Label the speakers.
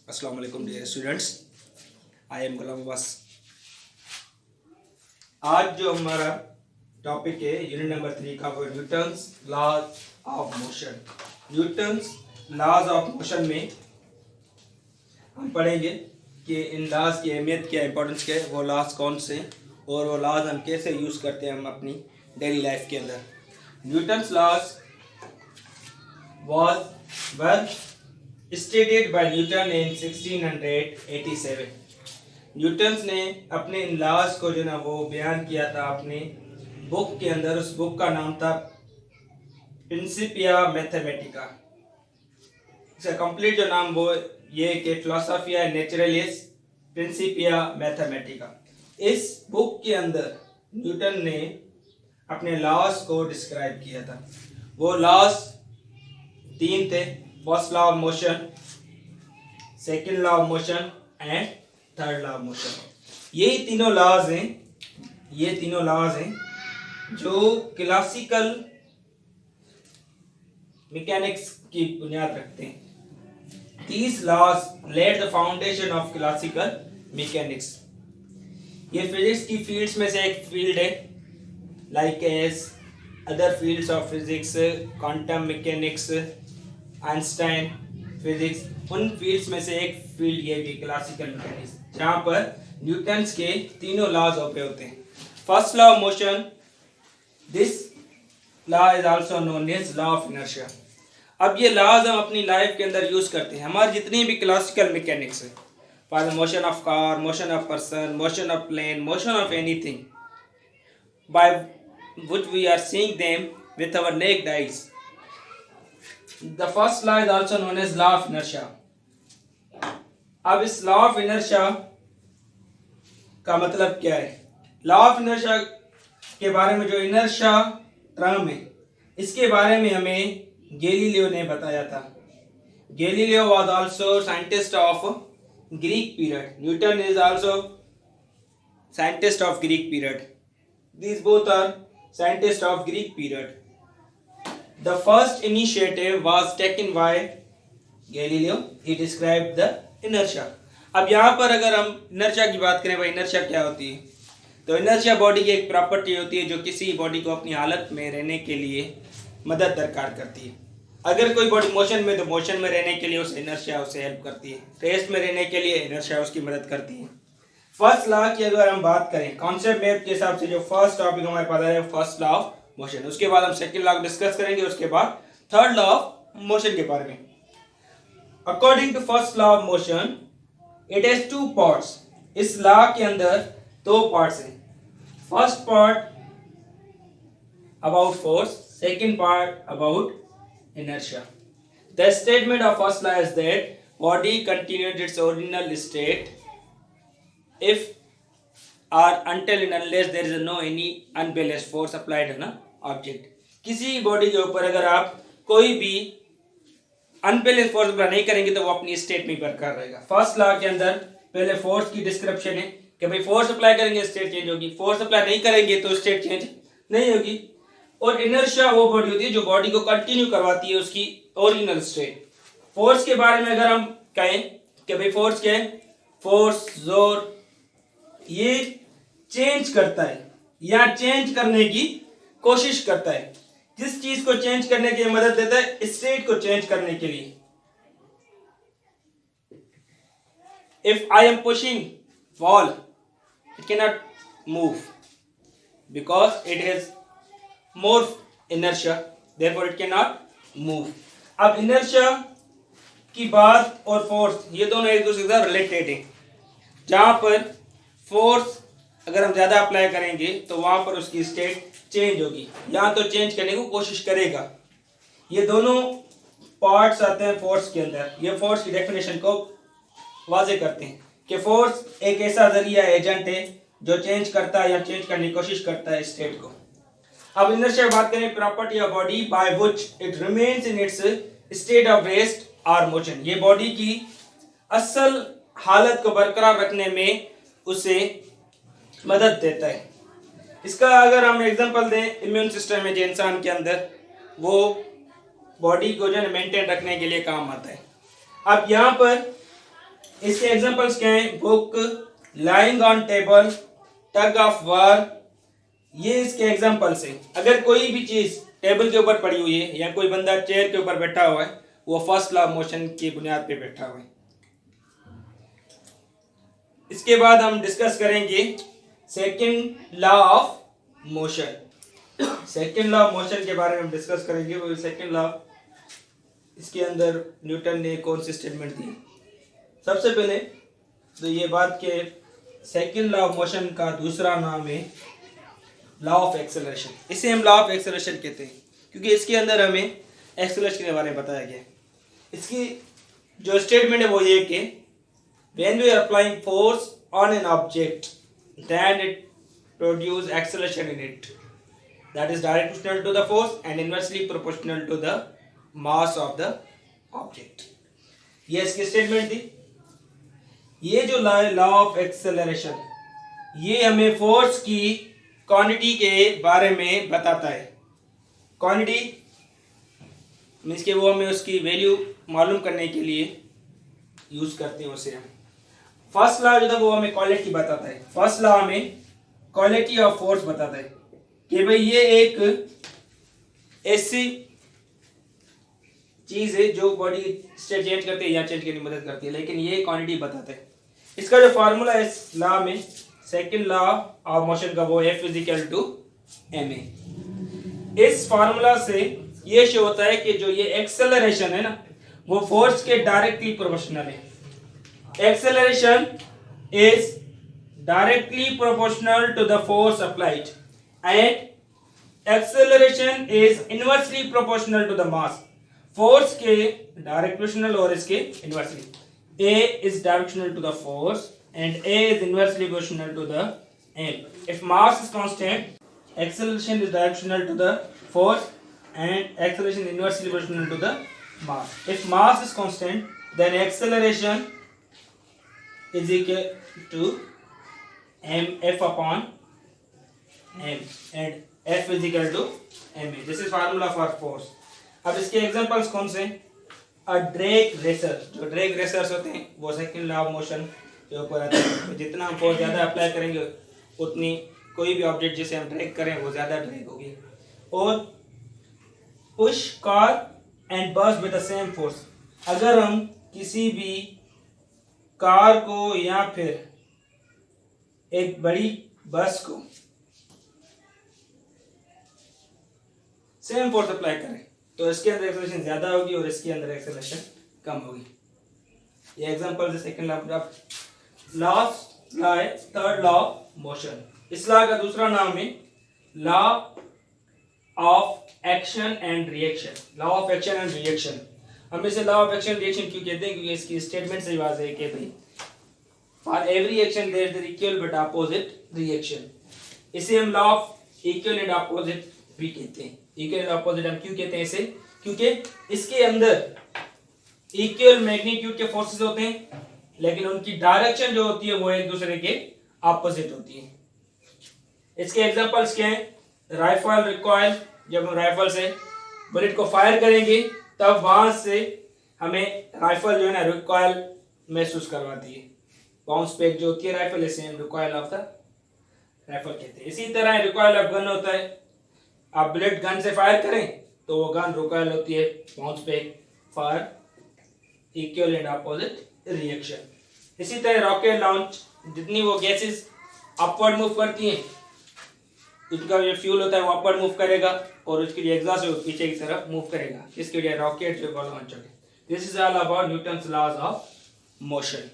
Speaker 1: अस्सलाम वालेकुम dear students, I am गुलाम अब्बास। आज जो हमारा टॉपिक है यूनिट नंबर 3 का वो Newton's laws of motion. Newton's laws of motion में हम पढ़ेंगे कि इन लॉज की अहमियत क्या, इंपॉर्टेंस क्या है, वो लॉज कौन से और वो लॉज हम कैसे यूज़ करते हैं हम अपनी डेली लाइफ के अंदर। Newton's laws was well stated by Newton in 1687। Newton's ने अपने इन लॉज को जो ना वो बयान किया था अपने बुक के अंदर। उस बुक का नाम था प्रिंसिपिया मैथमेटिका। इसका कंप्लीट जो नाम वो ये कि फिलोसोफिया नेचुरलिस प्रिंसिपिया मैथमेटिका। इस बुक के अंदर न्यूटन ने अपने लॉज को डिस्क्राइब किया था। वो लॉज तीन थे, first law of motion, second law of motion and third law of motion. ये तीनों लॉज हैं जो क्लासिकल मैकेनिक्स की बुनियाद रखते हैं। These laws laid the foundation of classical mechanics। ये फिजिक्स की फील्ड्स में से एक फील्ड है, like as other fields of physics, quantum mechanics, Einstein physics, उन फील्ड्स में से एक फील्ड ये भी क्लासिकल मैकेनिक्स, जहाँ पर न्यूटन्स के तीनों लॉज ऑपरेट होते हैं। First law of motion, this law is also known as law of inertia. अब ये लॉज हम अपनी लाइफ के अंदर यूज करते हैं। हमारी जितनी भी क्लासिकल मैकेनिक्स है, for the motion of car, motion of person, motion of plane, motion of anything, by which we are seeing them with our naked eyes. The first law is also known as law of inertia। अब इस law of inertia का मतलब क्या है? law of inertia के बारे में जो inertia टर्म है, इसके बारे में हमें गैलीलियो ने बताया था। Galileo was also scientist of Greek period। Newton is also scientist of Greek period। These both are scientists of Greek period। The first initiative was taken by Galileo। He described the inertia। अब यहाँ पर अगर हम inertia की बात करें, भाई inertia क्या होती है, तो inertia बॉडी की एक प्रॉपर्टी होती है जो किसी बॉडी को अपनी हालत में रहने के लिए मदद दरकार करती है। अगर कोई बॉडी मोशन में, तो मोशन में रहने के लिए उसे inertia उसे हेल्प करती है, रेस्ट में रहने के लिए inertia उसकी मदद करती है। फर्स्ट लॉ की अगर हम बात करें कॉन्सेप्ट मैप के हिसाब से, जो फर्स्ट टॉपिक हमारे पास है फर्स्ट लॉ ऑफ मोशन, उसके बाद हम सेकंड लॉ डिस्कस करेंगे, उसके बाद थर्ड लॉ ऑफ मोशन के बारे में। According to first law of motion, it has two parts. इस लॉ के अंदर दो पार्ट्स हैं। First part about force, second part about inertia। The statement of first law is that body continued its original state if or until and unless there is no any unbalanced force applied on an object। किसी body के ऊपर अगर आप कोई भी unbalance force apply नहीं करेंगे तो वो अपनी स्टेट में बरकरार रहेगा। फर्स्ट लॉ के अंदर पहले फोर्स की डिस्क्रिप्शन है कि भाई फोर्स अप्लाई करेंगे स्टेट चेंज होगी, फोर्स अप्लाई नहीं करेंगे तो स्टेट चेंज नहीं होगी। और इनर्शिया वो बॉडी होती है जो बॉडी को कंटिन्यू करवाती है उसकी ओरिजिनल स्टेट। फोर्स के बारे में अगर हम कहें कि भाई फोर्स क्या है, फोर्स, जोर, ये चेंज करता है या चेंज करने की कोशिश करता है। जिस चीज को चेंज करने की मदद देता है स्टेट को चेंज करने के लिए। If I am pushing wall, it can not move because it has more inertia, therefore it can not move. अब इनर्शिया की बात और फोर्स, ये दोनों एक दूसरे के साथ रिलेटेड है। जहां पर फोर्स अगर हम ज्यादा अप्लाई करेंगे तो वहां पर उसकी स्टेट चेंज होगी, या तो चेंज करने की कोशिश करेगा। ये दोनों पार्ट्स आते हैं फोर्स के अंदर। ये फोर्स की डेफिनेशन को वाजे करते हैं कि फोर्स एक ऐसा जरिया एजेंट है जो चेंज करता है या चेंज करने की कोशिश करता है स्टेट को। अब इनर्शिया बात करें, property of body by which it remains in its state of rest और मोशन। ये बॉडी की असल हालत को बरकरार रखने में उसे मदद देता है। इसका अगर हम एग्जांपल दें, इम्यून सिस्टम है जो इंसान के अंदर, वो बॉडी को जो है मेंटेन रखने के लिए काम आता है। अब यहाँ पर इसके एग्जांपल्स क्या हैं? Book, lying on table, tug of war, ये इसके एग्जांपल्स हैं। अगर कोई भी चीज टेबल के ऊपर पड़ी हुई है या कोई बंदा चेयर के ऊपर बैठा हुआ है, वो फर्स्ट लॉ ऑफ मोशन की बुनियाद पे बैठा हुआ है। इसके बाद हम डिस्कस करेंगे second law of motion. Second law of motion के बारे में हम डिस्कस करेंगे। वो सेकंड लॉ, इसके अंदर न्यूटन ने कौन सी स्टेटमेंट दी? सबसे पहले तो ये बात के सेकंड लॉ ऑफ मोशन का दूसरा नाम है लॉ ऑफ एक्सेलरेशन। इसे हम लॉ ऑफ एक्सेलरेशन कहते हैं क्योंकि इसके अंदर हमें एक्सेलरेशन के बारे में बताया गया है। इसकी जो स्टेटमेंट है वो ये कि when we are applying force on an object then it produce acceleration in it that is directional to the force and inversely proportional to the mass of the object। ये इसकी स्टेटमेंट थी। ये जो law of acceleration ये हमें force की quantity के बारे में बताता है। क्वांटिटी मीन्स के वो हमें उसकी वैल्यू मालूम करने के लिए यूज करते हैं उसे हम। फर्स्ट लॉ जो था वो हमें क्वालिटी बताता है। फर्स्ट लॉ हमें क्वालिटी ऑफ फोर्स बताता है कि भाई ये एक ऐसी चीज है जो बॉडी स्टेट चेंज करती है या चेंज करने में मदद करती है, लेकिन ये क्वांटिटी बताता है। इसका जो फार्मूला है इस लॉ में, सेकंड लॉ ऑफ मोशन का, वो F इज टू ma। इस फार्मूला से ये शो होता है कि जो ये एक्सेलरेशन है ना वो फोर्स के डायरेक्टली प्रोपोर्शनल है। Acceleration is directly proportional to the force applied and acceleration is inversely proportional to the mass. Force के डायरेक्ट प्रोपोर्शनल और इसके inversely. A is directional to the force and A is inversely proportional to the m. If mass is constant, acceleration is directional to the force and acceleration inversely proportional to the mass. If mass is constant, then acceleration is equal to mf upon m and f is equal to ma. This is formula for force. अब इसके examples कौन से? Drag racer, जो drag racers होते हैं वो second law of motion के ऊपर आते हैं। तो जितना हम फोर्स ज़्यादा अप्लाई करेंगे उतनी कोई भी ऑब्जेक्ट जिसे हम ड्रैग करें वो ज़्यादा ड्रैग होगी। और पुश कार एंड बस विद द सेम फोर्स, अगर हम किसी भी कार को या फिर एक बड़ी बस को सेम फोर्स अप्लाई करें तो इसके अंदर एक्सेलरेशन ज्यादा होगी और इसके अंदर एक्सेलरेशन कम होगी। ये एग्जांपल है सेकंड लॉ ऑफ लॉ है थर्ड लॉ ऑफ मोशन। इस लॉ का दूसरा नाम है law of action and reaction. Law of action and reaction, हम इसे लॉ ऑफ एक्शन रिएक्शन क्यों कहते हैं? क्योंकि इसकी स्टेटमेंट से वाज़ेह है कि भाई for every action there is equal but opposite reaction. इसे हम law of equal and opposite भी कहते हैं। इक्वल एंड अपोजिट हम क्यों कहते हैं इसे? क्योंकि इसके अंदर इक्वल मैग्नीट्यूड के फोर्सेस होते हैं लेकिन उनकी डायरेक्शन जो होती है वो एक दूसरे के अपोजिट होती है। इसके एग्जांपल्स क्या हैं? राइफल, रिकॉइल, जब हम राइफल से बुलेट को फायर करेंगे तब वहां से हमें राइफल जो है ना रिकॉइल महसूस करवाती है। बाउंस बैक जो होती है राइफल, इसे हम रिकॉइल ऑफ द राइफल कहते हैं। इसी तरह रिकॉइल ऑफ गन होता है, आप बुलेट गन से फायर करें तो वो गन रिकॉइल होती है bounce back for equal and opposite reaction. इसी तरह रॉकेट लॉन्च, जितनी वो गैसेस अपवर्ड मूव करती हैं उसका जो फ्यूल होता है वो अपवर्ड मूव करेगा और उसके लिए एग्जॉस्ट है पीछे की तरफ मूव करेगा, इसके लिए रॉकेट जो लॉन्च होगा। This is all about Newton's laws of motion.